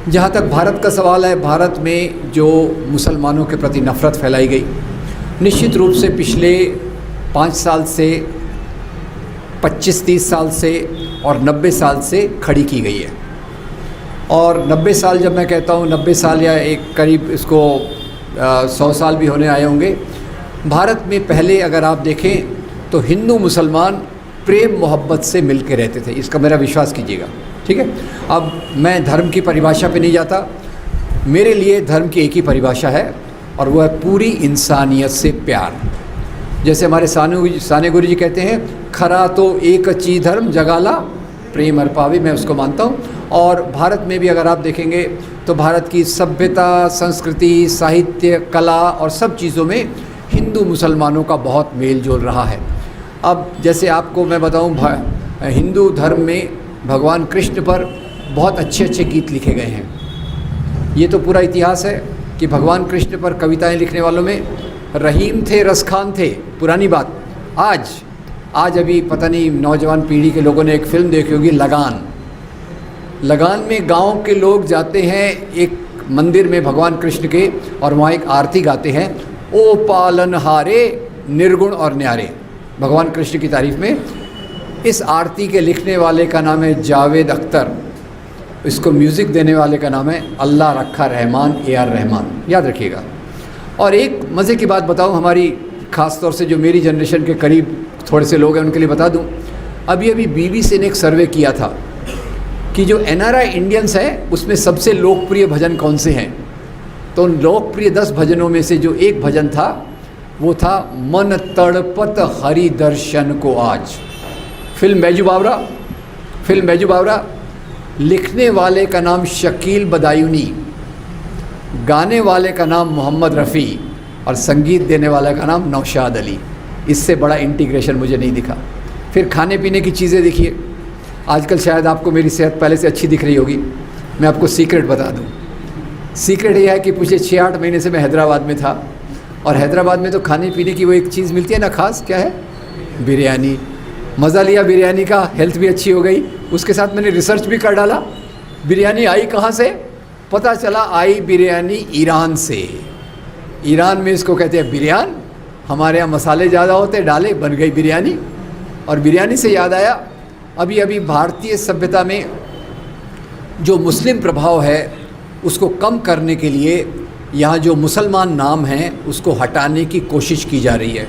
जहाँ तक भारत का सवाल है, भारत में जो मुसलमानों के प्रति नफ़रत फैलाई गई, निश्चित रूप से पिछले 5 साल से, 25-30 साल से और 90 साल से खड़ी की गई है। और 90 साल जब मैं कहता हूँ 90 साल या एक करीब इसको 100 साल भी होने आए होंगे। भारत में पहले अगर आप देखें तो हिंदू मुसलमान प्रेम मोहब्बत से मिल के रहते थे, इसका मेरा विश्वास कीजिएगा, ठीक है। अब मैं धर्म की परिभाषा पे नहीं जाता, मेरे लिए धर्म की एक ही परिभाषा है और वह है पूरी इंसानियत से प्यार। जैसे हमारे साने गुरु जी कहते हैं, खरा तो एक ची धर्म जगाला प्रेम हर पावे, मैं उसको मानता हूँ। और भारत में भी अगर आप देखेंगे तो भारत की सभ्यता, संस्कृति, साहित्य, कला और सब चीज़ों में हिंदू मुसलमानों का बहुत मेल जोल रहा है। अब जैसे आपको मैं बताऊँ, हिंदू धर्म में भगवान कृष्ण पर बहुत अच्छे अच्छे गीत लिखे गए हैं। ये तो पूरा इतिहास है कि भगवान कृष्ण पर कविताएं लिखने वालों में रहीम थे, रसखान थे, पुरानी बात। आज अभी पता नहीं नौजवान पीढ़ी के लोगों ने एक फ़िल्म देखी होगी, लगान में गांव के लोग जाते हैं एक मंदिर में भगवान कृष्ण के, और वहाँ एक आरती गाते हैं, ओ पालनहारे निर्गुण और न्यारे, भगवान कृष्ण की तारीफ़ में। इस आरती के लिखने वाले का नाम है जावेद अख्तर, इसको म्यूज़िक देने वाले का नाम है अल्लाह रखा रहमान, AR रहमान, याद रखिएगा। और एक मज़े की बात बताऊं, हमारी ख़ास तौर से जो मेरी जनरेशन के करीब थोड़े से लोग हैं उनके लिए बता दूं, अभी BBC ने एक सर्वे किया था कि जो NRI इंडियंस हैं उसमें सबसे लोकप्रिय भजन कौन से हैं। तो उन लोकप्रिय 10 भजनों में से जो एक भजन था वो था मन तड़पत हरि दर्शन को आज। फिल्म बैजू बावरा, लिखने वाले का नाम शकील बदायूनी, गाने वाले का नाम मोहम्मद रफ़ी और संगीत देने वाले का नाम नौशाद अली। इससे बड़ा इंटीग्रेशन मुझे नहीं दिखा। फिर खाने पीने की चीज़ें देखिए, आजकल शायद आपको मेरी सेहत पहले से अच्छी दिख रही होगी, मैं आपको सीक्रेट बता दूं। सीक्रेट ये है कि पिछले 6-8 महीने से मैं हैदराबाद में था, और हैदराबाद में तो खाने पीने की वो एक चीज़ मिलती है ना खास, क्या है, बिरयानी। मज़ा लिया बिरयानी का, हेल्थ भी अच्छी हो गई। उसके साथ मैंने रिसर्च भी कर डाला, बिरयानी आई कहाँ से, पता चला आई बिरयानी ईरान से। ईरान में इसको कहते हैं बिरयान, हमारे यहाँ मसाले ज़्यादा होते, डाले बन गई बिरयानी। और बिरयानी से याद आया, अभी भारतीय सभ्यता में जो मुस्लिम प्रभाव है उसको कम करने के लिए यहाँ जो मुसलमान नाम हैं उसको हटाने की कोशिश की जा रही है।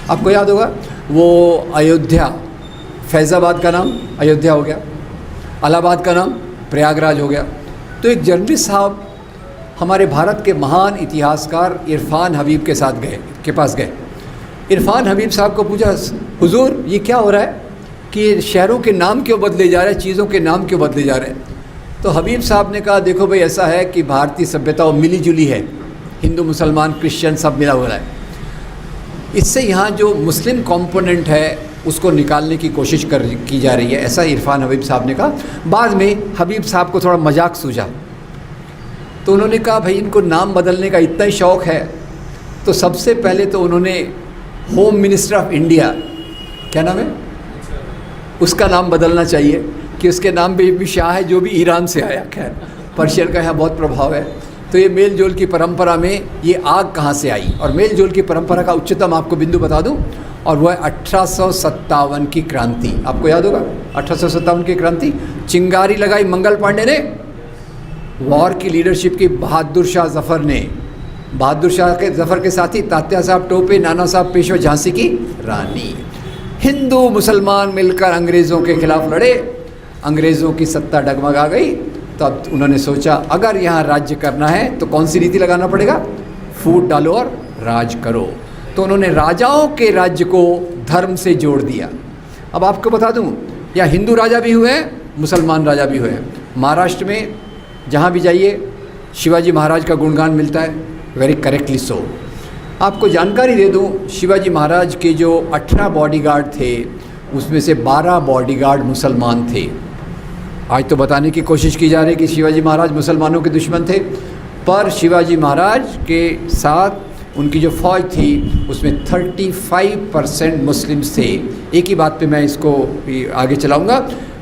आपको याद होगा वो अयोध्या, फैज़ाबाद का नाम अयोध्या हो गया, इलाहाबाद का नाम प्रयागराज हो गया। तो एक जर्नलिस्ट साहब हमारे भारत के महान इतिहासकार इरफान हबीब के पास गए। इरफान हबीब साहब को पूछा, हुजूर ये क्या हो रहा है कि शहरों के नाम क्यों बदले जा रहे हैं, चीज़ों के नाम क्यों बदले जा रहे हैं। तो हबीब साहब ने कहा, देखो भाई ऐसा है कि भारतीय सभ्यता वो मिली जुली है, हिंदू मुसलमान क्रिश्चियन सब मिला हुआ है। इससे यहाँ जो मुस्लिम कंपोनेंट है उसको निकालने की कोशिश की जा रही है, ऐसा इरफान हबीब साहब ने कहा। बाद में हबीब साहब को थोड़ा मजाक सूझा, तो उन्होंने कहा भाई इनको नाम बदलने का इतना ही शौक़ है, तो सबसे पहले तो उन्होंने होम मिनिस्टर ऑफ इंडिया, क्या नाम है उसका, नाम बदलना चाहिए कि उसके नाम पे भी शाह है जो भी ईरान से आया। खैर पर्शियन का यहाँ बहुत प्रभाव है। तो ये मेल जोल की परंपरा में ये आग कहाँ से आई, और मेल जोल की परंपरा का उच्चतम आपको बिंदु बता दूं, और वह है 1857 की क्रांति। आपको याद होगा 1857 की क्रांति, चिंगारी लगाई मंगल पांडे ने, वॉर की लीडरशिप की बहादुर शाह जफ़र ने, बहादुर शाह के जफ़र के साथ ही तात्या साहब टोपे, नाना साहब पेशवा, झांसी की रानी। हिंदू मुसलमान मिलकर अंग्रेज़ों के खिलाफ लड़े, अंग्रेज़ों की सत्ता डगमगा गई। तो अब उन्होंने सोचा अगर यहाँ राज्य करना है तो कौन सी नीति लगाना पड़ेगा, फूट डालो और राज करो। तो उन्होंने राजाओं के राज्य को धर्म से जोड़ दिया। अब आपको बता दूं, यहाँ हिंदू राजा भी हुए हैं, मुसलमान राजा भी हुए हैं। महाराष्ट्र में जहाँ भी जाइए शिवाजी महाराज का गुणगान मिलता है, वेरी करेक्टली सो। आपको जानकारी दे दूं, शिवाजी महाराज के जो 18 बॉडीगार्ड थे उसमें से 12 बॉडीगार्ड मुसलमान थे। आज तो बताने की कोशिश की जा रही है कि शिवाजी महाराज मुसलमानों के दुश्मन थे, पर शिवाजी महाराज के साथ उनकी जो फ़ौज थी उसमें 35% मुस्लिम्स थे। एक ही बात पे मैं इसको आगे चलाऊंगा।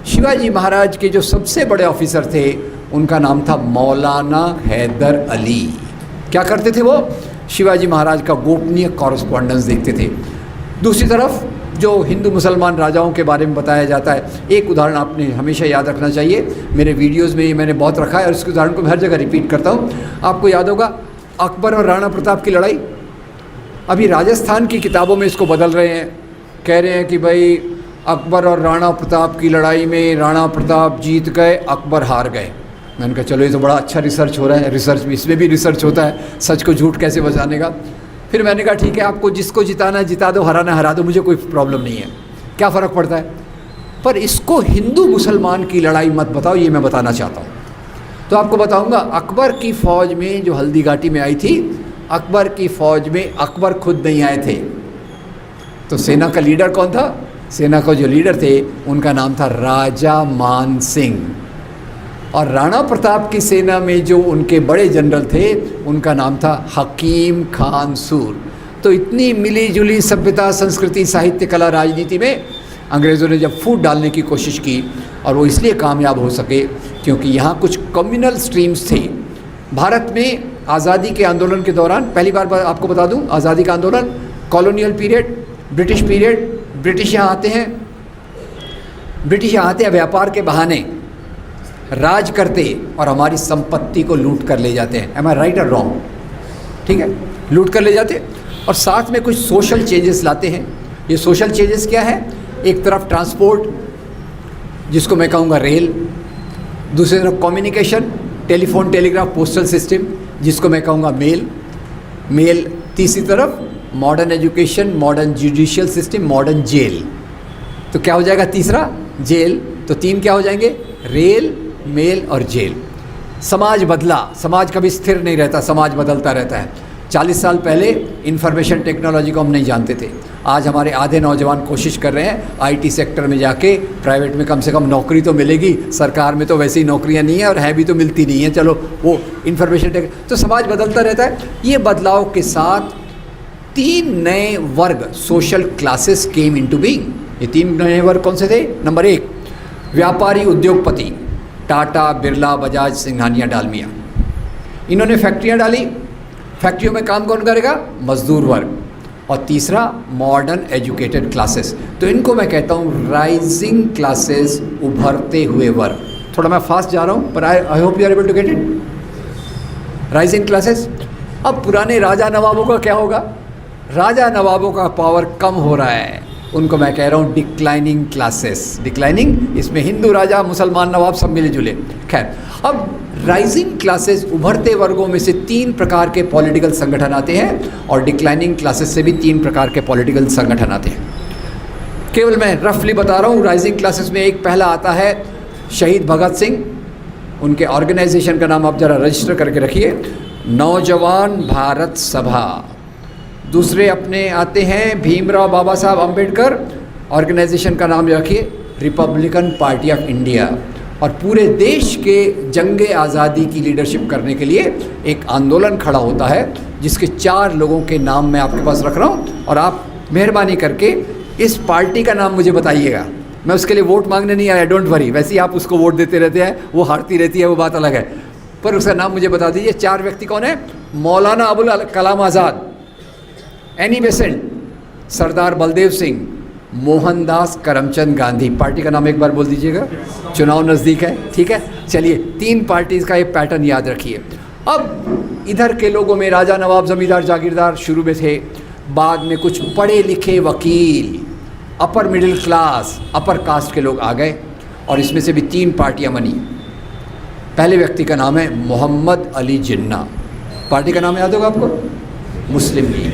शिवाजी महाराज के जो सबसे बड़े ऑफिसर थे उनका नाम था मौलाना हैदर अली। क्या करते थे वो? शिवाजी महाराज का गोपनीय कॉरेस्पॉन्डेंस देखते थे। दूसरी तरफ जो हिंदू मुसलमान राजाओं के बारे में बताया जाता है, एक उदाहरण आपने हमेशा याद रखना चाहिए, मेरे वीडियोस में ये मैंने बहुत रखा है और इसके उदाहरण को मैं हर जगह रिपीट करता हूँ। आपको याद होगा अकबर और राणा प्रताप की लड़ाई। अभी राजस्थान की किताबों में इसको बदल रहे हैं, कह रहे हैं कि भाई अकबर और राणा प्रताप की लड़ाई में राणा प्रताप जीत गए, अकबर हार गए। मैंने कहा चलो ये तो बड़ा अच्छा रिसर्च हो रहा है, रिसर्च भी इसमें भी रिसर्च होता है, सच को झूठ कैसे बचाने का। फिर मैंने कहा ठीक है, आपको जिसको जिताना जिता दो, हराना हरा दो, मुझे कोई प्रॉब्लम नहीं है, क्या फ़र्क पड़ता है। पर इसको हिंदू मुसलमान की लड़ाई मत बताओ, ये मैं बताना चाहता हूँ। तो आपको बताऊँगा, अकबर की फ़ौज में जो हल्दी घाटी में आई थी, अकबर की फ़ौज में अकबर खुद नहीं आए थे। तो सेना का लीडर कौन था? सेना का जो लीडर थे उनका नाम था राजा मान सिंह। और राणा प्रताप की सेना में जो उनके बड़े जनरल थे उनका नाम था हकीम खान सूर। तो इतनी मिली जुली सभ्यता, संस्कृति, साहित्य, कला, राजनीति में अंग्रेज़ों ने जब फूट डालने की कोशिश की, और वो इसलिए कामयाब हो सके क्योंकि यहाँ कुछ कम्युनल स्ट्रीम्स थे। भारत में आज़ादी के आंदोलन के दौरान, पहली बार आपको बता दूँ, आज़ादी का आंदोलन, colonial period, British period, British यहाँ आते हैं व्यापार के बहाने, राज करते और हमारी संपत्ति को लूट कर ले जाते हैं। एम आई राइट और रॉन्ग? ठीक है, लूट कर ले जाते और साथ में कुछ सोशल चेंजेस लाते हैं। ये सोशल चेंजेस क्या है? एक तरफ ट्रांसपोर्ट, जिसको मैं कहूँगा रेल, दूसरी तरफ communication, telephone, telegraph, postal system, जिसको मैं कहूँगा मेल, तीसरी तरफ modern education, modern judicial system, modern jail. तो क्या हो जाएगा? तीसरा जेल। तो तीन क्या हो जाएंगे? रेल, मेल और जेल। समाज बदला, समाज कभी स्थिर नहीं रहता, समाज बदलता रहता है। 40 साल पहले इंफॉर्मेशन टेक्नोलॉजी को हम नहीं जानते थे, आज हमारे आधे नौजवान कोशिश कर रहे हैं आईटी सेक्टर में जाके प्राइवेट में कम से कम नौकरी तो मिलेगी, सरकार में तो वैसे ही नौकरियां नहीं है और है भी तो मिलती नहीं है, चलो वो इंफॉर्मेशन टेक। तो समाज बदलता रहता है। ये बदलाव के साथ 3 नए वर्ग, social classes came into being. ये 3 नए वर्ग कौन से थे? नंबर 1, व्यापारी उद्योगपति, टाटा, बिरला, बजाज, सिंघानिया, डालमिया। इन्होंने फैक्ट्रियां डाली, फैक्ट्रियों में काम कौन करेगा? मजदूर वर्ग। और तीसरा, मॉडर्न एजुकेटेड क्लासेस। तो इनको मैं कहता हूँ राइजिंग क्लासेस, उभरते हुए वर्ग। थोड़ा मैं फास्ट जा रहा हूँ पर I hope you are able to get it. Rising classes. अब पुराने राजा नवाबों का क्या होगा? राजा नवाबों का पावर कम हो रहा है, उनको मैं कह रहा हूँ डिक्लाइनिंग क्लासेस। डिक्लाइनिंग, इसमें हिंदू राजा, मुसलमान नवाब सब मिले जुले। खैर, अब राइजिंग क्लासेस, उभरते वर्गों में से 3 प्रकार के पॉलिटिकल संगठन आते हैं और डिक्लाइनिंग क्लासेस से भी 3 प्रकार के पॉलिटिकल संगठन आते हैं। केवल मैं रफली बता रहा हूँ। राइजिंग क्लासेस में एक पहला आता है शहीद भगत सिंह, उनके ऑर्गेनाइजेशन का नाम आप जरा रजिस्टर करके रखिए, नौजवान भारत सभा। दूसरे अपने आते हैं भीमराव बाबा साहब अम्बेडकर, ऑर्गेनाइजेशन का नाम रखिए रिपब्लिकन पार्टी ऑफ इंडिया। और पूरे देश के जंग आज़ादी की लीडरशिप करने के लिए एक आंदोलन खड़ा होता है, जिसके 4 लोगों के नाम मैं आपके पास रख रहा हूँ और आप मेहरबानी करके इस पार्टी का नाम मुझे बताइएगा। मैं उसके लिए वोट मांगने नहीं आया, डोंट वरी, वैसे ही आप उसको वोट देते रहते हैं, वो हारती रहती है, वो बात अलग है, पर उसका नाम मुझे बता दीजिए। 4 व्यक्ति कौन है? मौलाना अबुल कलाम आज़ाद, एनी बेसेंट, सरदार बलदेव सिंह, मोहनदास करमचंद गांधी। पार्टी का नाम एक बार बोल दीजिएगा, चुनाव नज़दीक है, ठीक है। चलिए, 3 पार्टीज़ का एक पैटर्न याद रखिए। अब इधर के लोगों में राजा, नवाब, ज़मींदार, जागीरदार शुरू में थे, बाद में कुछ पढ़े लिखे वकील, upper middle class, upper caste के लोग आ गए और इसमें से भी 3 पार्टियां बनी। पहले व्यक्ति का नाम है मोहम्मद अली जिन्ना, पार्टी का नाम याद होगा आपको, मुस्लिम लीग।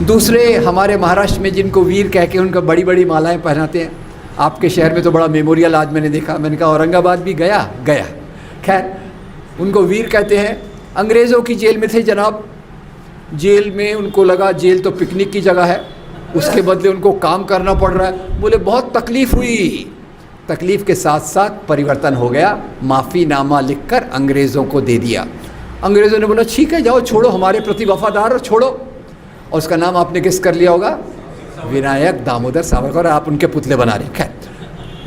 दूसरे हमारे महाराष्ट्र में जिनको वीर कह के उनको बड़ी बड़ी मालाएं पहनाते हैं, आपके शहर में तो बड़ा मेमोरियल आज मैंने देखा, मैंने कहा औरंगाबाद भी गया। खैर, उनको वीर कहते हैं। अंग्रेज़ों की जेल में थे जनाब, जेल में उनको लगा जेल तो पिकनिक की जगह है, उसके बदले उनको काम करना पड़ रहा है। बोले बहुत तकलीफ़ हुई, तकलीफ़ के साथ साथ परिवर्तन हो गया, माफ़ीनामा लिखकर अंग्रेज़ों को दे दिया। अंग्रेज़ों ने बोला ठीक है जाओ, छोड़ो, हमारे प्रति वफादार और छोड़ो। और उसका नाम आपने गेस कर लिया होगा, विनायक दामोदर सावरकर, आप उनके पुतले बना रहे। खैर,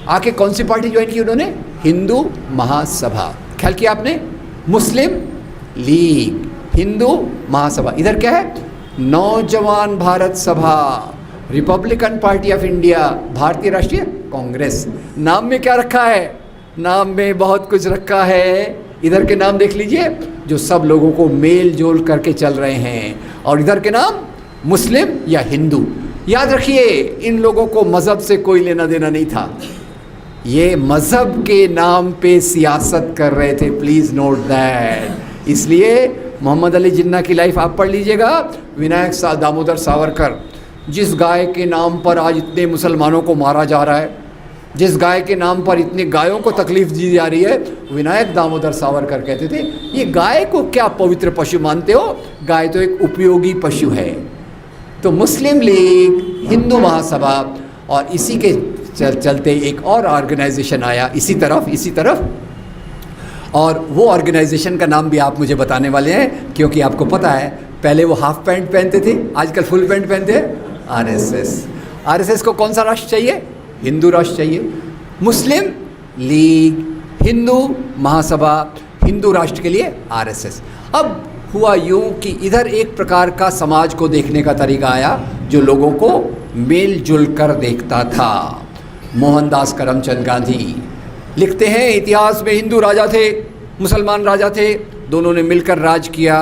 आके कौन सी पार्टी ज्वाइन की उन्होंने? हिंदू महासभा। ख्याल किया आपने? मुस्लिम लीग, हिंदू महासभा, इधर क्या है? नौजवान भारत सभा, रिपब्लिकन पार्टी ऑफ इंडिया, भारतीय राष्ट्रीय कांग्रेस। नाम में क्या रखा है? नाम में बहुत कुछ रखा है। इधर के नाम देख लीजिए जो सब लोगों को मेल जोल करके चल रहे हैं, और इधर के नाम मुस्लिम या हिंदू। याद रखिए, इन लोगों को मज़हब से कोई लेना देना नहीं था, ये मज़हब के नाम पे सियासत कर रहे थे। Please note that. इसलिए मोहम्मद अली जिन्ना की लाइफ आप पढ़ लीजिएगा। विनायक दामोदर सावरकर, जिस गाय के नाम पर आज इतने मुसलमानों को मारा जा रहा है, जिस गाय के नाम पर इतनी गायों को तकलीफ़ दी जा रही है, विनायक दामोदर सावरकर कहते थे ये गाय को क्या पवित्र पशु मानते हो? गाय तो एक उपयोगी पशु है। तो मुस्लिम लीग, हिंदू महासभा, और इसी के चलते एक और ऑर्गेनाइजेशन आया इसी तरफ, और वो ऑर्गेनाइजेशन का नाम भी आप मुझे बताने वाले हैं, क्योंकि आपको पता है पहले वो हाफ पैंट पहनते थे, आजकल फुल पैंट पहनते हैं। आरएसएस। आरएसएस को कौन सा राष्ट्र चाहिए? हिंदू राष्ट्र चाहिए। मुस्लिम लीग, हिंदू महासभा, हिंदू राष्ट्र के लिए आरएसएस। अब हुआ यूँ कि इधर एक प्रकार का समाज को देखने का तरीका आया जो लोगों को मेल जुल कर देखता था। मोहनदास करमचंद गांधी लिखते हैं, इतिहास में हिंदू राजा थे, मुसलमान राजा थे, दोनों ने मिलकर राज किया।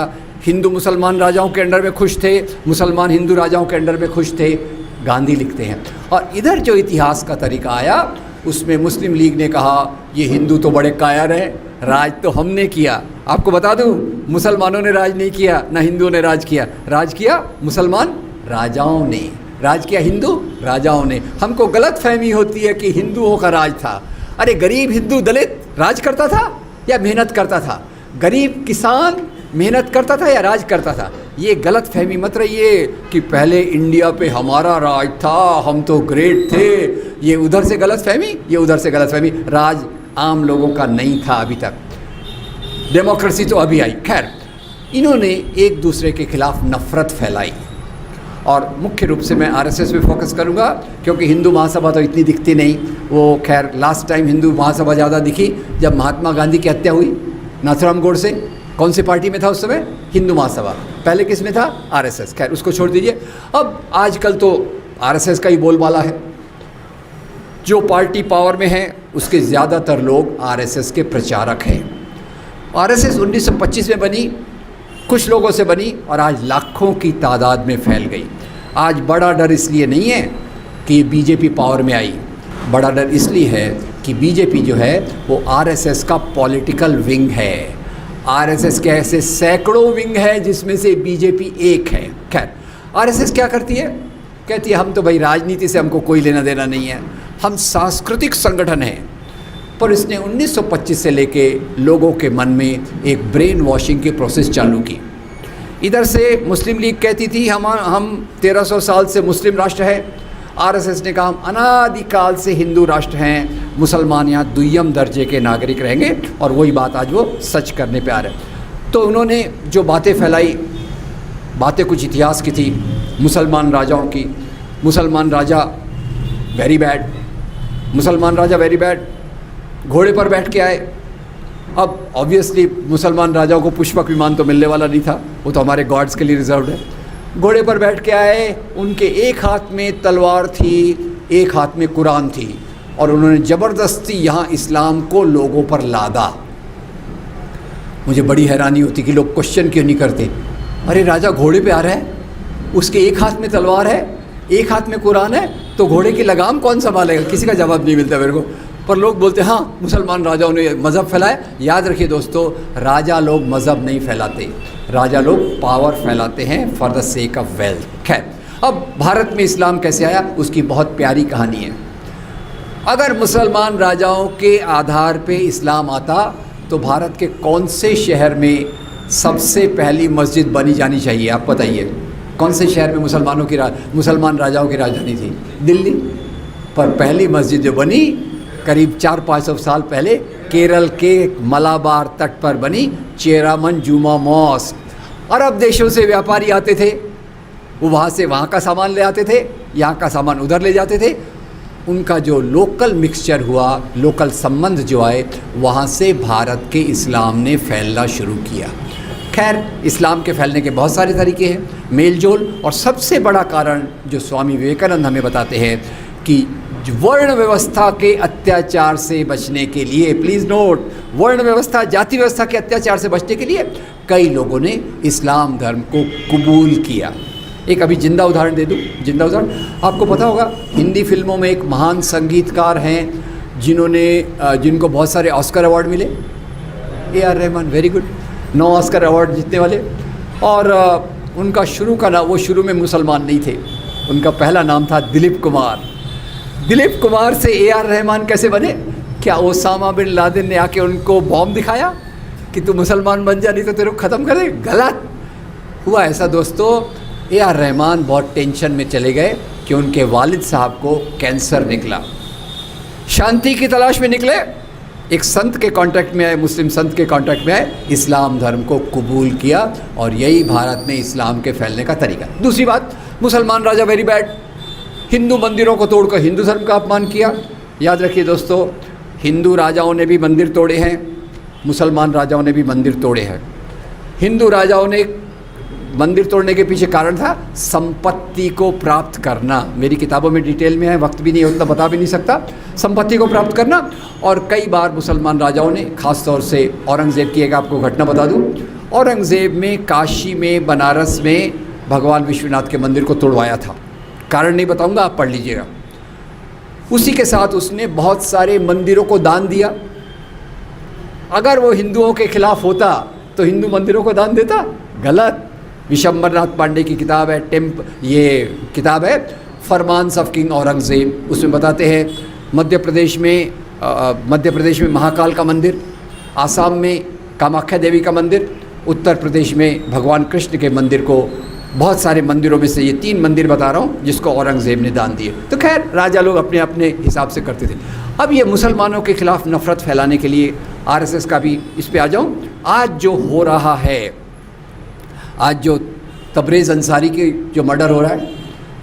हिंदू मुसलमान राजाओं के अंडर में खुश थे, मुसलमान हिंदू राजाओं के अंडर में खुश थे, गांधी लिखते हैं। और इधर जो इतिहास का तरीका आया उसमें मुस्लिम लीग ने कहा ये हिंदू तो बड़े कायर हैं, राज तो हमने किया। आपको बता दूं, मुसलमानों ने राज नहीं किया, ना हिंदुओं ने राज किया। राज किया मुसलमान राजाओं ने, राज किया हिंदू राजाओं ने। हमको गलत फहमी होती है कि हिंदुओं का राज था। अरे गरीब हिंदू दलित राज करता था या मेहनत करता था? गरीब किसान मेहनत करता था या राज करता था? ये गलत फहमी मत रहिए कि पहले इंडिया पे हमारा राज था, हम तो ग्रेट थे। ये उधर से गलत फहमी, ये उधर से गलत फहमी। राज आम लोगों का नहीं था अभी तक, डेमोक्रेसी तो अभी आई। खैर, इन्होंने एक दूसरे के खिलाफ नफरत फैलाई, और मुख्य रूप से मैं आरएसएस पे फोकस करूंगा क्योंकि हिंदू महासभा तो इतनी दिखती नहीं। वो खैर लास्ट टाइम हिंदू महासभा ज़्यादा दिखी जब महात्मा गांधी की हत्या हुई, नाथुराम गोडसे। कौन सी पार्टी में था उस समय? हिंदू महासभा। पहले किस में था? आरएसएस। खैर उसको छोड़ दीजिए। अब आजकल तो आरएसएस का ही बोलबाला है। जो पार्टी पावर में है उसके ज़्यादातर लोग आरएसएस के प्रचारक हैं। आरएसएस 1925 में बनी, कुछ लोगों से बनी, और आज लाखों की तादाद में फैल गई। आज बड़ा डर इसलिए नहीं है कि बीजेपी पावर में आई, बड़ा डर इसलिए है कि बीजेपी जो है वो आरएसएस का पॉलिटिकल विंग है। आरएसएस के ऐसे सैकड़ों विंग है जिसमें से बीजेपी एक है। खैर, आरएसएस क्या करती है? कहती है हम तो भाई राजनीति से हमको कोई लेना देना नहीं है, हम सांस्कृतिक संगठन हैं। पर इसने 1925 से लेके लोगों के मन में एक ब्रेन वॉशिंग की प्रोसेस चालू की। इधर से मुस्लिम लीग कहती थी हम 1300 साल से मुस्लिम राष्ट्र है। आरएसएस ने कहा हम अनादिकाल से हिंदू राष्ट्र हैं, मुसलमान यहाँ दुय्यम दर्जे के नागरिक रहेंगे, और वही बात आज वो सच करने पे आ रहे हैं। तो उन्होंने जो बातें फैलाई, बातें कुछ इतिहास की थी, मुसलमान राजाओं की। मुसलमान राजा वेरी बैड, मुसलमान राजा वेरी बैड, घोड़े पर बैठ के आए। अब ऑब्वियसली मुसलमान राजाओं को पुष्पक विमान तो मिलने वाला नहीं था, वो तो हमारे गॉड्स के लिए रिजर्व्ड है। घोड़े पर बैठ के आए, उनके एक हाथ में तलवार थी, एक हाथ में कुरान थी, और उन्होंने ज़बरदस्ती यहाँ इस्लाम को लोगों पर लादा। मुझे बड़ी हैरानी होती कि लोग क्वेश्चन क्यों नहीं करते। अरे राजा घोड़े पे आ रहा है, उसके एक हाथ में तलवार है, एक हाथ में कुरान है, तो घोड़े की लगाम कौन संभालेगा? किसी का जवाब नहीं मिलता मेरे को। पर लोग बोलते हाँ मुसलमान राजाओं ने मज़हब फैलाया। याद रखिए दोस्तों, राजा लोग मज़हब नहीं फैलाते, राजा लोग पावर फैलाते हैं for the sake of wealth. खैर, अब भारत में इस्लाम कैसे आया उसकी बहुत प्यारी कहानी है। अगर मुसलमान राजाओं के आधार पे इस्लाम आता तो भारत के कौन से शहर में सबसे पहली मस्जिद बनी जानी चाहिए? आप बताइए, कौन से शहर में मुसलमान राजाओं की राजधानी थी? दिल्ली। पर पहली मस्जिद जो बनी करीब 400-500 साल पहले केरल के मलाबार तट पर बनी, चेरामन जुमा मॉस्क। अरब देशों से व्यापारी आते थे, वो वहाँ से वहाँ का सामान ले आते थे, यहाँ का सामान उधर ले जाते थे। उनका जो लोकल मिक्सचर हुआ, लोकल संबंध जो आए, वहाँ से भारत के इस्लाम ने फैलना शुरू किया। खैर, इस्लाम के फैलने के बहुत सारे तरीके हैं, मेल जोल, और सबसे बड़ा कारण जो स्वामी विवेकानंद हमें बताते हैं कि वर्ण व्यवस्था के अत्याचार से बचने के लिए, प्लीज़ नोट, वर्ण व्यवस्था, जाति व्यवस्था के अत्याचार से बचने के लिए कई लोगों ने इस्लाम धर्म को कबूल किया। एक अभी जिंदा उदाहरण दे दूँ, जिंदा उदाहरण आपको पता होगा, हिंदी फिल्मों में एक महान संगीतकार हैं जिनको बहुत सारे ऑस्कर अवार्ड मिले, AR Rahman, very good, 9 Oscar award जीतने वाले। और उनका शुरू का नाम, वो शुरू में मुसलमान नहीं थे, उनका पहला नाम था दिलीप कुमार। दिलीप कुमार से AR रहमान कैसे बने? क्या ओसामा बिन लादेन ने आके उनको बॉम्ब दिखाया कि तू मुसलमान बन जा नहीं तो तेरे को ख़त्म करे? गलत हुआ ऐसा दोस्तों। AR रहमान बहुत टेंशन में चले गए कि उनके वालिद साहब को कैंसर निकला। शांति की तलाश में निकले, एक संत के कॉन्टैक्ट में आए, मुस्लिम संत के कॉन्टैक्ट में आए, इस्लाम धर्म को कबूल किया, और यही भारत में इस्लाम के फैलने का तरीका। दूसरी बात, मुसलमान राजा वेरी बैड, हिंदू मंदिरों को तोड़कर हिंदू धर्म का अपमान किया। याद रखिए दोस्तों, हिंदू राजाओं ने भी मंदिर तोड़े हैं, मुसलमान राजाओं ने भी मंदिर तोड़े हैं। हिंदू राजाओं ने मंदिर तोड़ने के पीछे कारण था संपत्ति को प्राप्त करना। मेरी किताबों में डिटेल में है, वक्त भी नहीं उतना बता भी नहीं सकता। संपत्ति को प्राप्त करना, और कई बार मुसलमान राजाओं ने, खास तौर से औरंगज़ेब की एक आपको घटना बता दूं, औरंगज़ेब में काशी में, बनारस में भगवान विश्वनाथ के मंदिर को तोड़वाया था। कारण नहीं बताऊंगा, आप पढ़ लीजिएगा। उसी के साथ उसने बहुत सारे मंदिरों को दान दिया। अगर वो हिंदुओं के खिलाफ होता तो हिंदू मंदिरों को दान देता? गलत। विशंबरनाथ पांडे की किताब है, ये किताब है फरमान्स ऑफ किंग औरंगज़ेब, उसमें बताते हैं मध्य प्रदेश में महाकाल का मंदिर, आसाम में कामाख्या देवी का मंदिर, उत्तर प्रदेश में भगवान कृष्ण के मंदिर को, बहुत सारे मंदिरों में से ये 3 मंदिर बता रहा हूँ जिसको औरंगज़ेब ने दान दिए। तो खैर, राजा लोग अपने अपने हिसाब से करते थे। अब ये मुसलमानों के खिलाफ नफ़रत फैलाने के लिए RSS का भी, इस पे आ जाऊँ, आज जो हो रहा है, आज जो तबरेज़ अंसारी के जो मर्डर हो रहा है,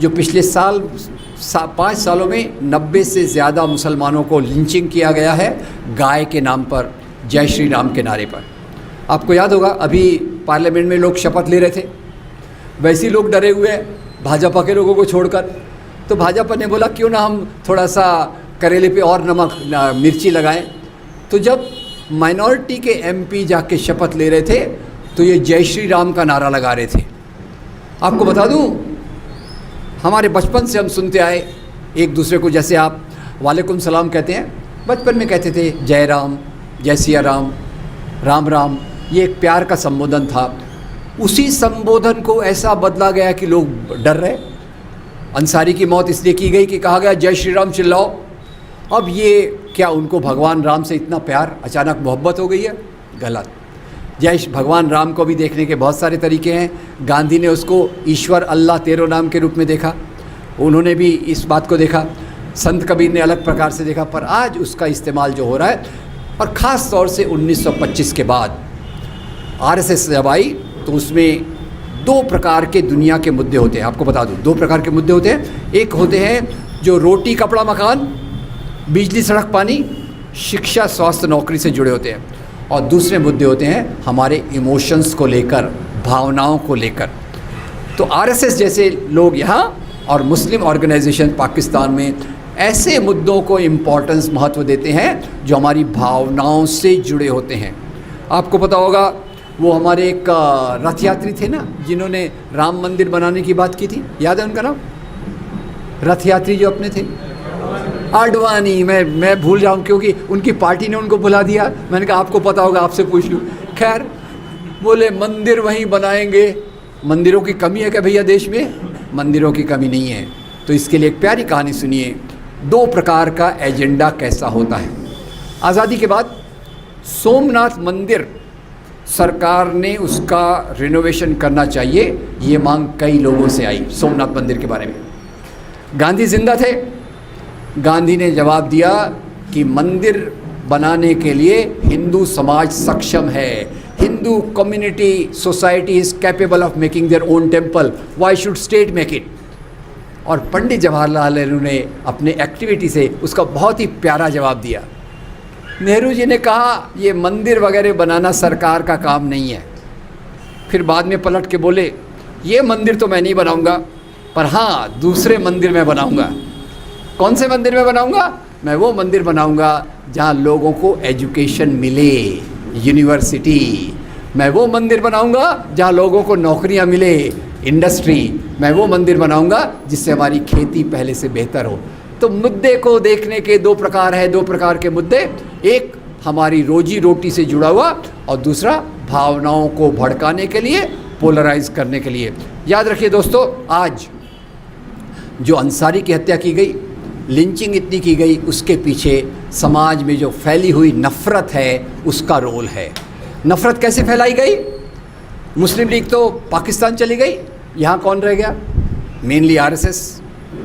जो पिछले 5 सालों में 90 से ज़्यादा मुसलमानों को लिंचिंग किया गया है गाय के नाम पर, जय श्री राम के नारे पर। आपको याद होगा, अभी पार्लियामेंट में लोग शपथ ले रहे थे, वैसे ही लोग डरे हुए हैं भाजपा के लोगों को छोड़कर। तो भाजपा ने बोला क्यों ना हम थोड़ा सा करेले पे और नमक मिर्ची लगाएं। तो जब माइनॉरिटी के MP जाके शपथ ले रहे थे तो ये जय श्री राम का नारा लगा रहे थे। आपको बता दूं, हमारे बचपन से हम सुनते आए एक दूसरे को, जैसे आप वालेकुम सलाम कहते हैं, बचपन में कहते थे जय राम, जय सिया राम, राम राम, ये एक प्यार का संबोधन था। उसी संबोधन को ऐसा बदला गया कि लोग डर रहे। अंसारी की मौत इसलिए की गई कि कहा गया जय श्री राम चिल्लाओ। अब ये क्या उनको भगवान राम से इतना प्यार, अचानक मोहब्बत हो गई है? गलत। भगवान राम को भी देखने के बहुत सारे तरीके हैं। गांधी ने उसको ईश्वर अल्लाह तेरो नाम के रूप में देखा, उन्होंने भी इस बात को देखा। संत कबीर ने अलग प्रकार से देखा, पर आज उसका इस्तेमाल जो हो रहा है, और ख़ास तौर से 1925 के बाद RSS जब आई तो उसमें 2 प्रकार के दुनिया के मुद्दे होते हैं। आपको बता दूं, 2 प्रकार के मुद्दे होते हैं। एक होते हैं जो रोटी कपड़ा मकान, बिजली सड़क पानी, शिक्षा स्वास्थ्य नौकरी से जुड़े होते हैं, और दूसरे मुद्दे होते हैं हमारे इमोशंस को लेकर, भावनाओं को लेकर। तो RSS जैसे लोग यहाँ और मुस्लिम ऑर्गेनाइजेशन पाकिस्तान में ऐसे मुद्दों को इम्पोर्टेंस, महत्व देते हैं जो हमारी भावनाओं से जुड़े होते हैं। आपको पता होगा वो हमारे एक रथ यात्री थे ना, जिन्होंने राम मंदिर बनाने की बात की थी, याद है उनका नाम? रथ यात्री जो अपने थे, आडवाणी। मैं भूल जाऊँ क्योंकि उनकी पार्टी ने उनको बुला दिया। मैंने कहा आपको पता होगा, आपसे पूछ लूँ। खैर, बोले मंदिर वहीं बनाएंगे। मंदिरों की कमी है क्या भैया देश में? मंदिरों की कमी नहीं है। तो इसके लिए एक प्यारी कहानी सुनिए, 2 प्रकार का एजेंडा कैसा होता है। आज़ादी के बाद सोमनाथ मंदिर सरकार ने उसका रिनोवेशन करना चाहिए, ये मांग कई लोगों से आई सोमनाथ मंदिर के बारे में। गांधी जिंदा थे, गांधी ने जवाब दिया कि मंदिर बनाने के लिए हिंदू समाज सक्षम है, Hindu community society is capable of making their own temple, why should state make it. और पंडित जवाहरलाल नेहरू ने अपने एक्टिविटी से उसका बहुत ही प्यारा जवाब दिया। नेहरू जी ने कहा ये मंदिर वगैरह बनाना सरकार का काम नहीं है। फिर बाद में पलट के बोले ये मंदिर तो मैं नहीं बनाऊंगा, पर हाँ दूसरे मंदिर मैं बनाऊंगा। कौन से मंदिर में बनाऊंगा? मैं वो मंदिर बनाऊंगा जहाँ लोगों को एजुकेशन मिले, यूनिवर्सिटी। मैं वो मंदिर बनाऊंगा जहाँ लोगों को नौकरियाँ मिले, इंडस्ट्री। मैं वो मंदिर बनाऊंगा जिससे हमारी खेती पहले से बेहतर हो। तो मुद्दे को देखने के दो प्रकार हैं, दो प्रकार के मुद्दे। एक हमारी रोजी रोटी से जुड़ा हुआ और दूसरा भावनाओं को भड़काने के लिए, पोलराइज करने के लिए। याद रखिए दोस्तों, आज जो अंसारी की हत्या की गई, लिंचिंग इतनी की गई, उसके पीछे समाज में जो फैली हुई नफ़रत है उसका रोल है। नफ़रत कैसे फैलाई गई? मुस्लिम लीग तो पाकिस्तान चली गई, यहाँ कौन रह गया? मेनली आरएसएस,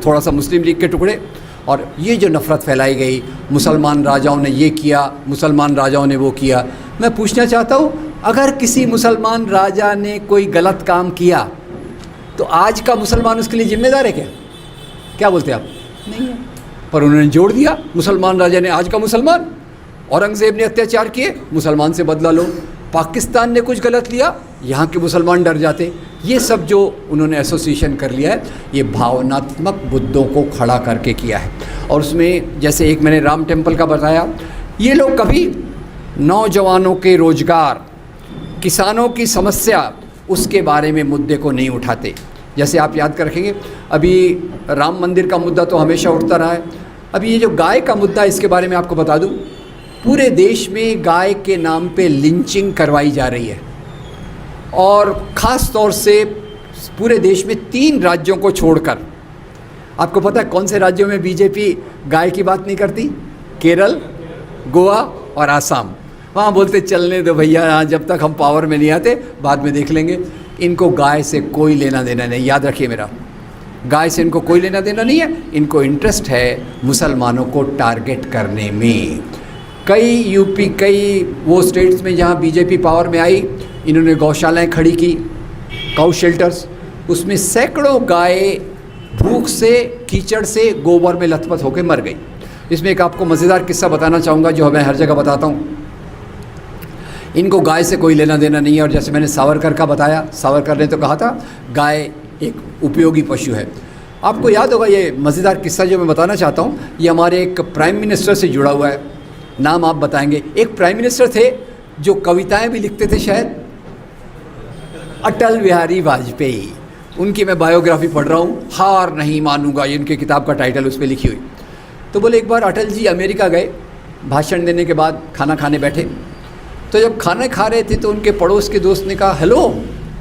थोड़ा सा मुस्लिम लीग के टुकड़े। और ये जो नफ़रत फैलाई गई, मुसलमान राजाओं ने ये किया, मुसलमान राजाओं ने वो किया। मैं पूछना चाहता हूँ, अगर किसी मुसलमान राजा ने कोई गलत काम किया तो आज का मुसलमान उसके लिए जिम्मेदार है क्या? क्या बोलते हैं आप? नहीं है। पर उन्होंने जोड़ दिया, मुसलमान राजा ने, आज का मुसलमान। औरंगज़ेब ने अत्याचार किए, मुसलमान से बदला लो। पाकिस्तान ने कुछ गलत लिया, यहाँ के मुसलमान डर जाते। ये सब जो उन्होंने एसोसिएशन कर लिया है, ये भावनात्मक मुद्दों को खड़ा करके किया है। और उसमें जैसे एक मैंने राम टेम्पल का बताया, ये लोग कभी नौजवानों के रोजगार, किसानों की समस्या, उसके बारे में मुद्दे को नहीं उठाते। जैसे आप याद कर रखेंगे, अभी राम मंदिर का मुद्दा तो हमेशा उठता रहा है। अभी ये जो गाय का मुद्दा है, इसके बारे में आपको बता दूं, पूरे देश में गाय के नाम पे लिंचिंग करवाई जा रही है। और ख़ास तौर से पूरे देश में 3 राज्यों को छोड़कर, आपको पता है कौन से राज्यों में बीजेपी गाय की बात नहीं करती? केरल, गोवा और आसाम। वहाँ बोलते चलने दो भैया, यहाँ जब तक हम पावर में नहीं आते बाद में देख लेंगे। इनको गाय से कोई लेना देना नहीं, याद रखिए मेरा। गाय से इनको कोई लेना देना नहीं है। इनको इंटरेस्ट है मुसलमानों को टारगेट करने में। कई वो स्टेट्स में जहाँ बीजेपी पावर में आई, इन्होंने गौशालाएं खड़ी की, काउ शेल्टर्स। उसमें सैकड़ों गाय भूख से, कीचड़ से, गोबर में लथपथ होकर मर गई। इसमें एक आपको मज़ेदार किस्सा बताना चाहूँगा जो मैं हर जगह बताता हूँ। इनको गाय से कोई लेना देना नहीं है। और जैसे मैंने सावरकर का बताया, सावरकर ने तो कहा था गाय एक उपयोगी पशु है। आपको याद होगा ये मज़ेदार किस्सा जो मैं बताना चाहता हूँ, ये हमारे एक प्राइम मिनिस्टर से जुड़ा हुआ है। नाम आप बताएंगे। एक प्राइम मिनिस्टर थे जो कविताएं भी लिखते थे शायद, अटल बिहारी वाजपेयी। उनकी मैं बायोग्राफी पढ़ रहा हूँ, हार नहीं मानूंगा, ये उनके किताब का टाइटल उस पर लिखी हुई। तो बोले एक बार अटल जी अमेरिका गए, भाषण देने के बाद खाना खाने बैठे। तो जब खाना खा रहे थे तो उनके पड़ोस के दोस्त ने कहा, हेलो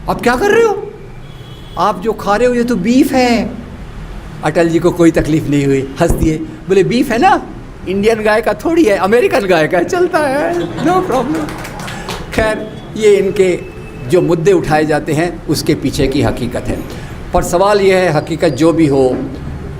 आप क्या कर रहे हो? आप जो खा रहे हो ये तो बीफ है। अटल जी को कोई तकलीफ नहीं हुई, हंस दिए, बोले बीफ है ना, इंडियन गाय का थोड़ी है, अमेरिकन गाय का चलता है, नो प्रॉब्लम। खैर, ये इनके जो मुद्दे उठाए जाते हैं उसके पीछे की हकीकत है। पर सवाल ये है, हकीकत जो भी हो,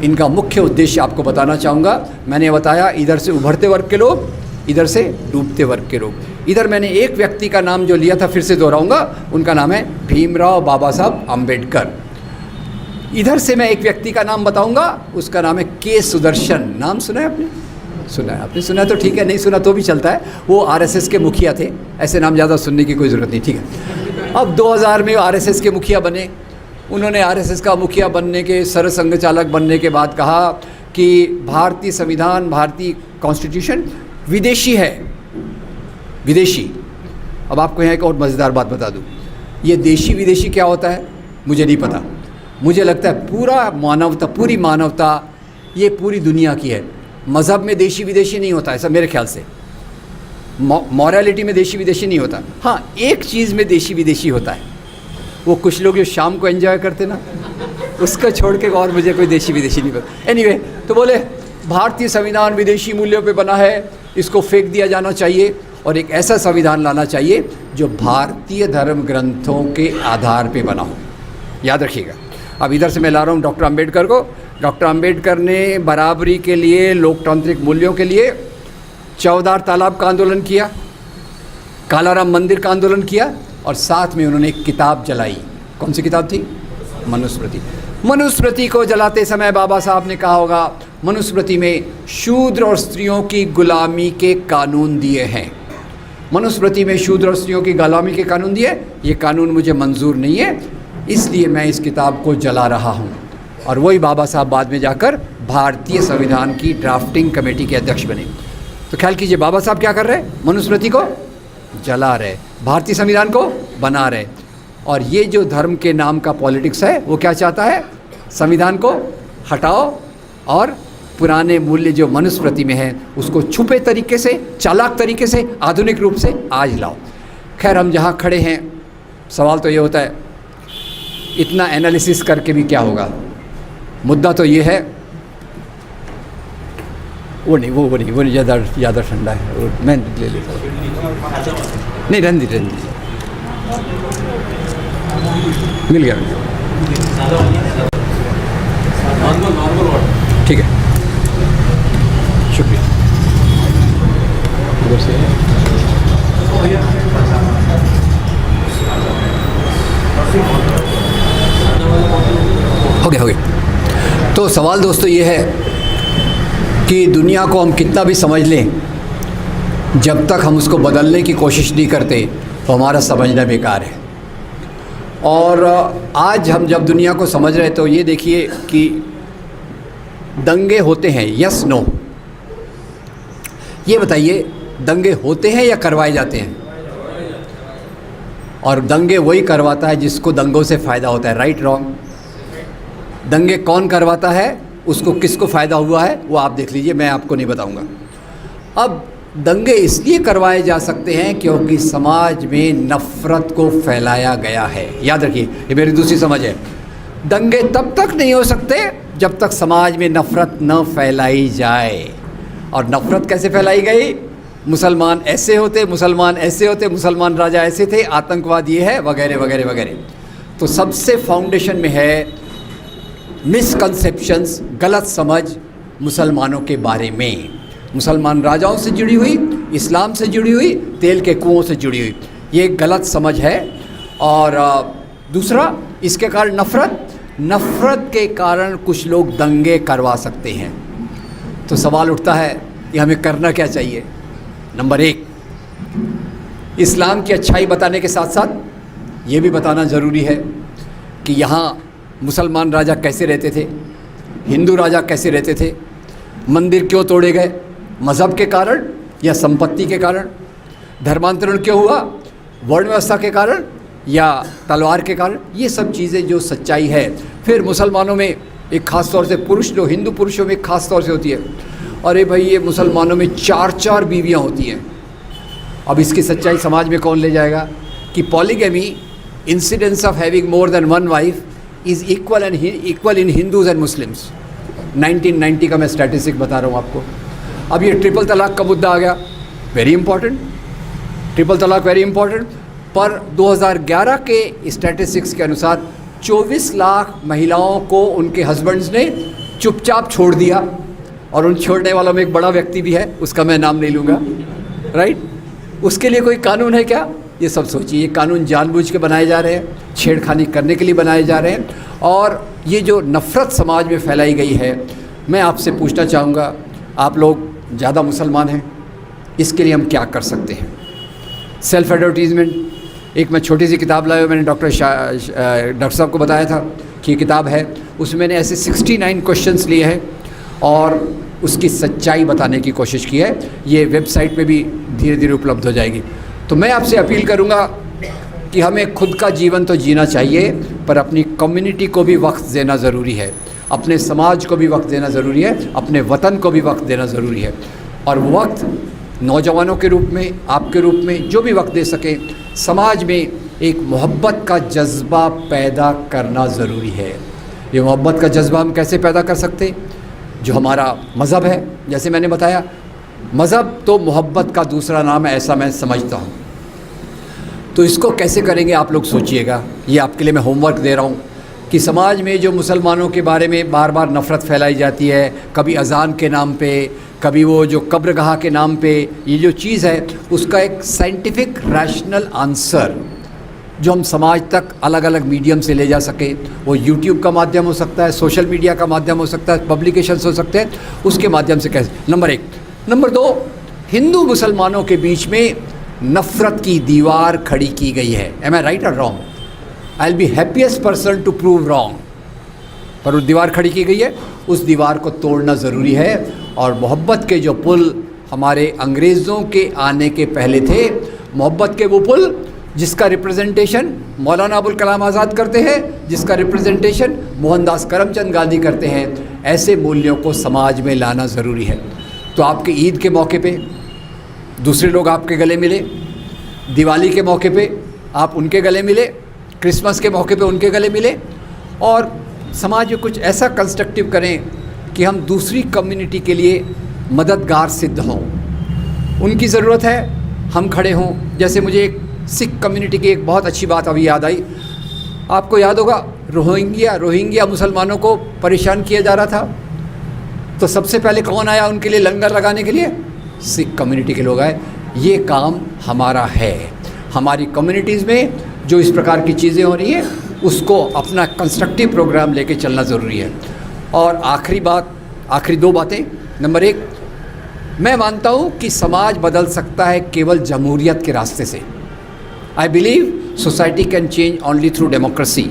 इनका मुख्य उद्देश्य आपको बताना चाहूँगा। मैंने बताया इधर से उभरते वर्ग के लोग, इधर से डूबते वर्ग के लोग। इधर मैंने एक व्यक्ति का नाम जो लिया था, फिर से दोहराऊंगा, उनका नाम है भीमराव बाबा साहब अम्बेडकर। इधर से मैं एक व्यक्ति का नाम बताऊंगा, उसका नाम है के सुदर्शन। नाम सुना है आपने? सुना है? आपने सुना है तो ठीक है, नहीं सुना तो भी चलता है। वो आरएसएस के मुखिया थे, ऐसे नाम ज़्यादा सुनने की कोई ज़रूरत नहीं, ठीक है। अब 2000 में आरएसएस के मुखिया बने। उन्होंने आरएसएस का मुखिया बनने के, सरसंघ चालक बनने के बाद कहा कि भारतीय संविधान, भारतीय कॉन्स्टिट्यूशन विदेशी है, विदेशी। अब आपको यहाँ एक और मज़ेदार बात बता दूँ, ये देशी विदेशी क्या होता है मुझे नहीं पता। मुझे लगता है पूरा मानवता, पूरी मानवता, ये पूरी दुनिया की है। मज़हब में देशी विदेशी नहीं होता, ऐसा मेरे ख्याल से। मॉरलिटी में देशी विदेशी नहीं होता। हाँ, एक चीज़ में देशी विदेशी होता है, वो कुछ लोग जो शाम को एंजॉय करते ना, उसको छोड़ के और मुझे कोई देशी विदेशी नहीं पता। एनीवे, तो बोले भारतीय संविधान विदेशी मूल्यों पे बना है, इसको फेंक दिया जाना चाहिए और एक ऐसा संविधान लाना चाहिए जो भारतीय धर्म ग्रंथों के आधार पे बना हो। याद रखिएगा। अब इधर से मैं ला रहा हूँ डॉक्टर अम्बेडकर को। डॉक्टर अम्बेडकर ने बराबरी के लिए, लोकतांत्रिक मूल्यों के लिए चौदार तालाब का आंदोलन किया, कालाराम मंदिर का आंदोलन किया और साथ में उन्होंने एक किताब जलाई। कौन सी किताब थी? मनुस्मृति। मनुस्मृति को जलाते समय बाबा साहब ने कहा होगा, मनुस्मृति में शूद्र और स्त्रियों की गुलामी के कानून दिए हैं। मनुस्मृति में शूद्र और स्त्रियों की गुलामी के कानून दिए, ये कानून मुझे मंजूर नहीं है, इसलिए मैं इस किताब को जला रहा हूँ। और वही बाबा साहब बाद में जाकर भारतीय संविधान की ड्राफ्टिंग कमेटी के अध्यक्ष बने। तो ख्याल कीजिए बाबा साहब क्या कर रहे हैं, मनुस्मृति को जला रहे, भारतीय संविधान को बना रहे। और ये जो धर्म के नाम का पॉलिटिक्स है वो क्या चाहता है, संविधान को हटाओ और पुराने मूल्य जो मनुस्मृति में है उसको छुपे तरीके से, चालाक तरीके से, आधुनिक रूप से आज लाओ। खैर हम जहाँ खड़े हैं, सवाल तो ये होता है इतना एनालिसिस करके भी क्या होगा। मुद्दा तो ये है, वो नहीं ज़्यादा ठंडा है, वो मैं ले लेता हूँ। नहीं रंदी मिल गया, ठीक है, शुक्रिया। उधर से हो गया। तो सवाल दोस्तों ये है कि दुनिया को हम कितना भी समझ लें, जब तक हम उसको बदलने की कोशिश नहीं करते तो हमारा समझना बेकार है। और आज हम जब दुनिया को समझ रहे तो ये देखिए कि दंगे होते हैं, यस नो, ये बताइए दंगे होते हैं या करवाए जाते हैं? और दंगे वही करवाता है जिसको दंगों से फ़ायदा होता है, राइट रॉन्ग? दंगे कौन करवाता है, उसको किसको फ़ायदा हुआ है वो आप देख लीजिए, मैं आपको नहीं बताऊंगा। अब दंगे इसलिए करवाए जा सकते हैं क्योंकि समाज में नफ़रत को फैलाया गया है। याद रखिए, ये मेरी दूसरी समझ है। दंगे तब तक नहीं हो सकते जब तक समाज में नफ़रत न फैलाई जाए। और नफ़रत कैसे फैलाई गई? मुसलमान ऐसे होते, मुसलमान ऐसे होते, मुसलमान राजा ऐसे थे, आतंकवाद ये है, वगैरह वगैरह वगैरह। तो सबसे फाउंडेशन में है मिसकंसेप्शंस, गलत समझ मुसलमानों के बारे में। मुसलमान राजाओं से जुड़ी हुई, इस्लाम से जुड़ी हुई, तेल के कुओं से जुड़ी हुई, ये गलत समझ है। और दूसरा, इसके कारण नफ़रत के कारण कुछ लोग दंगे करवा सकते हैं। तो सवाल उठता है कि हमें करना क्या चाहिए? नंबर 1, इस्लाम की अच्छाई बताने के साथ साथ ये भी बताना ज़रूरी है कि यहाँ मुसलमान राजा कैसे रहते थे, हिंदू राजा कैसे रहते थे, मंदिर क्यों तोड़े गए, मज़हब के कारण या संपत्ति के कारण, धर्मांतरण क्यों हुआ, वर्ण व्यवस्था के कारण या तलवार के कारण, ये सब चीज़ें जो सच्चाई है। फिर मुसलमानों में एक ख़ास तौर से पुरुष, जो हिंदू पुरुषों में एक ख़ास तौर से होती है, अरे भाई ये मुसलमानों में 4-4 बीवियाँ होती हैं। अब इसकी सच्चाई समाज में कौन ले जाएगा कि polygamy, incidence of having more than one wife is equal in Hindus and Muslims. 1990 का मैं स्टैटिस्टिक बता रहा हूँ आपको। अब ये ट्रिपल तलाक का मुद्दा आ गया, वेरी इंपॉर्टेंट, ट्रिपल तलाक वेरी इंपॉर्टेंट। पर 2011 के स्टैटिस्टिक्स के अनुसार 24 लाख महिलाओं को उनके हस्बैंड्स ने चुपचाप छोड़ दिया। और उन छोड़ने वालों में एक बड़ा व्यक्ति भी है, उसका मैं नाम नहीं लूँगा, राइट? उसके लिए कोई कानून है क्या? ये सब सोचिए, ये कानून जानबूझ के बनाए जा रहे हैं, छेड़खानी करने के लिए बनाए जा रहे हैं। और ये जो नफ़रत समाज में फैलाई गई है, मैं आपसे पूछना चाहूँगा, आप लोग ज़्यादा मुसलमान हैं, इसके लिए हम क्या कर सकते हैं? सेल्फ एडवर्टीज़मेंट, एक मैं छोटी सी किताब लाया, मैंने डॉक्टर साहब को बताया था कि ये किताब है, उसमें मैंने ऐसे 69 क्वेश्चंस लिए हैं और उसकी सच्चाई बताने की कोशिश की है। ये वेबसाइट पे भी धीरे धीरे उपलब्ध हो जाएगी। तो मैं आपसे अपील करूँगा कि हमें खुद का जीवन तो जीना चाहिए, पर अपनी कम्युनिटी को भी वक्त देना ज़रूरी है, अपने समाज को भी वक्त देना ज़रूरी है, अपने वतन को भी वक्त देना ज़रूरी है। और वो वक्त नौजवानों के रूप में, आपके रूप में, जो भी वक्त दे सके, समाज में एक मोहब्बत का जज्बा पैदा करना ज़रूरी है। ये मोहब्बत का जज्बा हम कैसे पैदा कर सकते? जो हमारा मज़हब है, जैसे मैंने बताया, मज़हब तो मोहब्बत का दूसरा नाम है, ऐसा मैं समझता हूँ। तो इसको कैसे करेंगे आप लोग सोचिएगा। ये आपके लिए मैं होमवर्क दे रहा हूँ कि समाज में जो मुसलमानों के बारे में बार बार नफ़रत फैलाई जाती है, कभी अज़ान के नाम पे, कभी वो जो कब्रगाह के नाम पे, ये जो चीज़ है उसका एक साइंटिफिक रैशनल आंसर जो हम समाज तक अलग अलग मीडियम से ले जा सके। वो यूट्यूब का माध्यम हो सकता है, सोशल मीडिया का माध्यम हो सकता है, पब्लिकेशंस हो सकते हैं, उसके माध्यम से कैसे। नंबर 1। नंबर 2, हिंदू मुसलमानों के बीच में नफ़रत की दीवार खड़ी की गई है। एम आई राइट और wrong? I will be happiest person to prove wrong. पर वो दीवार खड़ी की गई है, उस दीवार को तोड़ना ज़रूरी है। और मोहब्बत के जो पुल हमारे अंग्रेज़ों के आने के पहले थे, मोहब्बत के वो पुल जिसका रिप्रेजेंटेशन मौलाना अबुल कलाम आज़ाद करते हैं, जिसका रिप्रेजेंटेशन मोहनदास करमचंद गांधी करते हैं, ऐसे मूल्यों को समाज में लाना ज़रूरी है। तो आपके ईद के मौके पे दूसरे लोग आपके गले मिले, दिवाली के मौके पे आप उनके गले मिले, क्रिसमस के मौके पे उनके गले मिले, और समाज में कुछ ऐसा कंस्ट्रक्टिव करें कि हम दूसरी कम्युनिटी के लिए मददगार सिद्ध हों। उनकी ज़रूरत है, हम खड़े हों। जैसे मुझे एक सिख कम्युनिटी की एक बहुत अच्छी बात अभी याद आई। आपको याद होगा, रोहिंग्या मुसलमानों को परेशान किया जा रहा था, तो सबसे पहले कौन आया उनके लिए लंगर लगाने के लिए? सिख कम्युनिटी के लोग आए। ये काम हमारा है। हमारी कम्युनिटीज़ में जो इस प्रकार की चीज़ें हो रही हैं, उसको अपना कंस्ट्रक्टिव प्रोग्राम लेके चलना ज़रूरी है। और आखिरी 2 बातें। नंबर 1, मैं मानता हूँ कि समाज बदल सकता है केवल जमहूरियत के रास्ते से। I believe society can change only through democracy.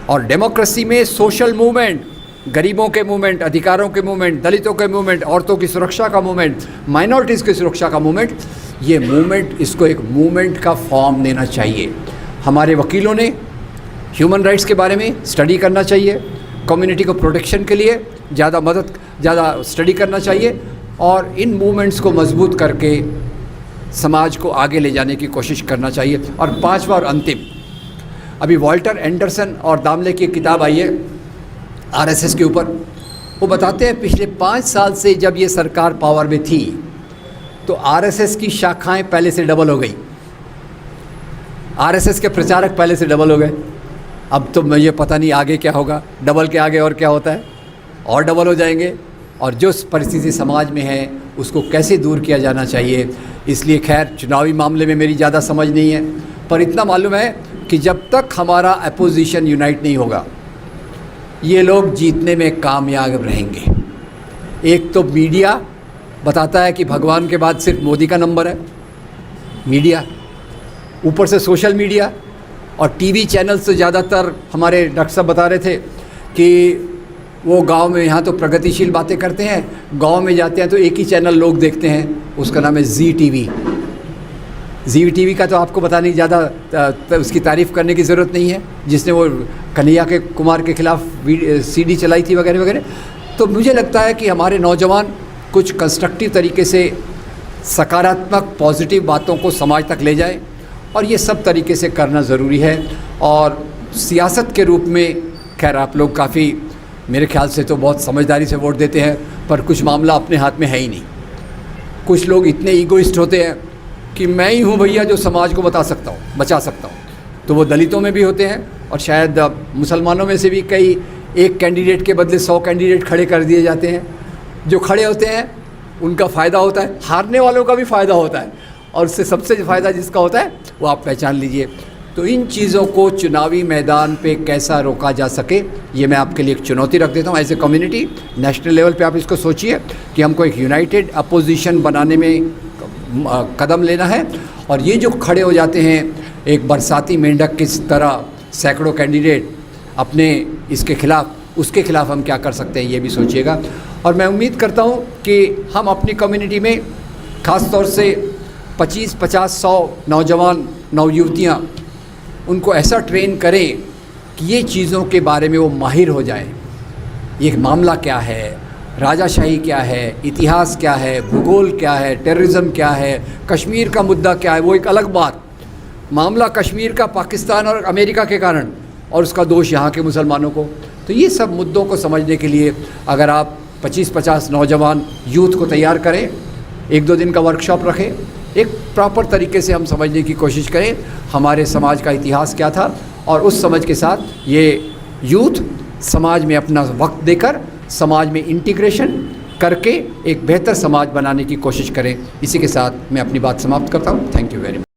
और डेमोक्रेसी में सोशल मूवमेंट, गरीबों के मूवमेंट, अधिकारों के मूवमेंट, दलितों के मूवमेंट, औरतों की सुरक्षा का मूवमेंट, माइनॉरिटीज़ की सुरक्षा का मूवमेंट, ये मूवमेंट, इसको एक मूवमेंट का फॉर्म देना चाहिए। हमारे वकीलों ने ह्यूमन राइट्स के बारे में स्टडी करना चाहिए, कम्युनिटी को प्रोटेक्शन के लिए ज़्यादा स्टडी करना चाहिए, और इन मूवमेंट्स को मजबूत करके समाज को आगे ले जाने की कोशिश करना चाहिए। और 5वां और अंतिम, अभी वॉल्टर एंडरसन और दामले की किताब आई है आरएसएस के ऊपर। वो बताते हैं पिछले 5 साल से जब ये सरकार पावर में थी, तो आरएसएस की शाखाएं पहले से डबल हो गई, आरएसएस के प्रचारक पहले से डबल हो गए। अब तो मुझे पता नहीं आगे क्या होगा, डबल के आगे और क्या होता है, और डबल हो जाएंगे। और जो परिस्थिति समाज में है उसको कैसे दूर किया जाना चाहिए, इसलिए खैर चुनावी मामले में मेरी ज़्यादा समझ नहीं है, पर इतना मालूम है कि जब तक हमारा अपोजिशन यूनाइट नहीं होगा, ये लोग जीतने में कामयाब रहेंगे। एक तो मीडिया बताता है कि भगवान के बाद सिर्फ मोदी का नंबर है, मीडिया, ऊपर से सोशल मीडिया और टीवी चैनल्स। तो ज़्यादातर हमारे डॉक्टर साहब बता रहे थे कि वो गांव में, यहाँ तो प्रगतिशील बातें करते हैं, गांव में जाते हैं तो एक ही चैनल लोग देखते हैं, उसका नाम है जी टीवी। जी टीवी का तो आपको पता नहीं, ज़्यादा उसकी तारीफ़ करने की ज़रूरत नहीं है, जिसने वो कन्हैया के कुमार के खिलाफ सीडी चलाई थी वगैरह वगैरह। तो मुझे लगता है कि हमारे नौजवान कुछ कंस्ट्रक्टिव तरीके से सकारात्मक पॉजिटिव बातों को समाज तक ले जाएं, और ये सब तरीके से करना ज़रूरी है। और सियासत के रूप में खैर आप लोग काफ़ी, मेरे ख्याल से तो बहुत समझदारी से वोट देते हैं, पर कुछ मामला अपने हाथ में है ही नहीं। कुछ लोग इतने ईगोइस्ट होते हैं कि मैं ही हूँ भैया जो समाज को बचा सकता हूँ। तो वो दलितों में भी होते हैं, और शायद मुसलमानों में से भी कई, एक कैंडिडेट के बदले 100 कैंडिडेट खड़े कर दिए जाते हैं। जो खड़े होते हैं उनका फ़ायदा होता है, हारने वालों का भी फ़ायदा होता है, और उससे सबसे फ़ायदा जिसका होता है वो आप पहचान लीजिए। तो इन चीज़ों को चुनावी मैदान पे कैसा रोका जा सके, ये मैं आपके लिए एक चुनौती रख देता हूँ। As a community national level पे आप इसको सोचिए कि हमको एक यूनाइटेड अपोजिशन बनाने में कदम लेना है। और ये जो खड़े हो जाते हैं एक बरसाती मेंढक की तरह सैकड़ों कैंडिडेट अपने इसके खिलाफ, उसके खिलाफ हम क्या कर सकते हैं ये भी सोचिएगा। और मैं उम्मीद करता हूँ कि हम अपनी कम्युनिटी में ख़ास तौर से 25, 50, 100 नौजवान नवयुवतियाँ, उनको ऐसा ट्रेन करें कि ये चीज़ों के बारे में वो माहिर हो जाएं। ये मामला क्या है, राजाशाही क्या है, इतिहास क्या है, भूगोल क्या है, टेररिज्म क्या है, कश्मीर का मुद्दा क्या है, वो एक अलग बात। मामला कश्मीर का पाकिस्तान और अमेरिका के कारण, और उसका दोष यहाँ के मुसलमानों को। तो ये सब मुद्दों को समझने के लिए अगर आप 25-50 नौजवान यूथ को तैयार करें, 1-2 दिन का वर्कशॉप रखें, एक प्रॉपर तरीके से हम समझने की कोशिश करें हमारे समाज का इतिहास क्या था, और उस समझ के साथ ये यूथ समाज में अपना वक्त देकर समाज में इंटीग्रेशन करके एक बेहतर समाज बनाने की कोशिश करें। इसी के साथ मैं अपनी बात समाप्त करता हूँ। Thank you very much.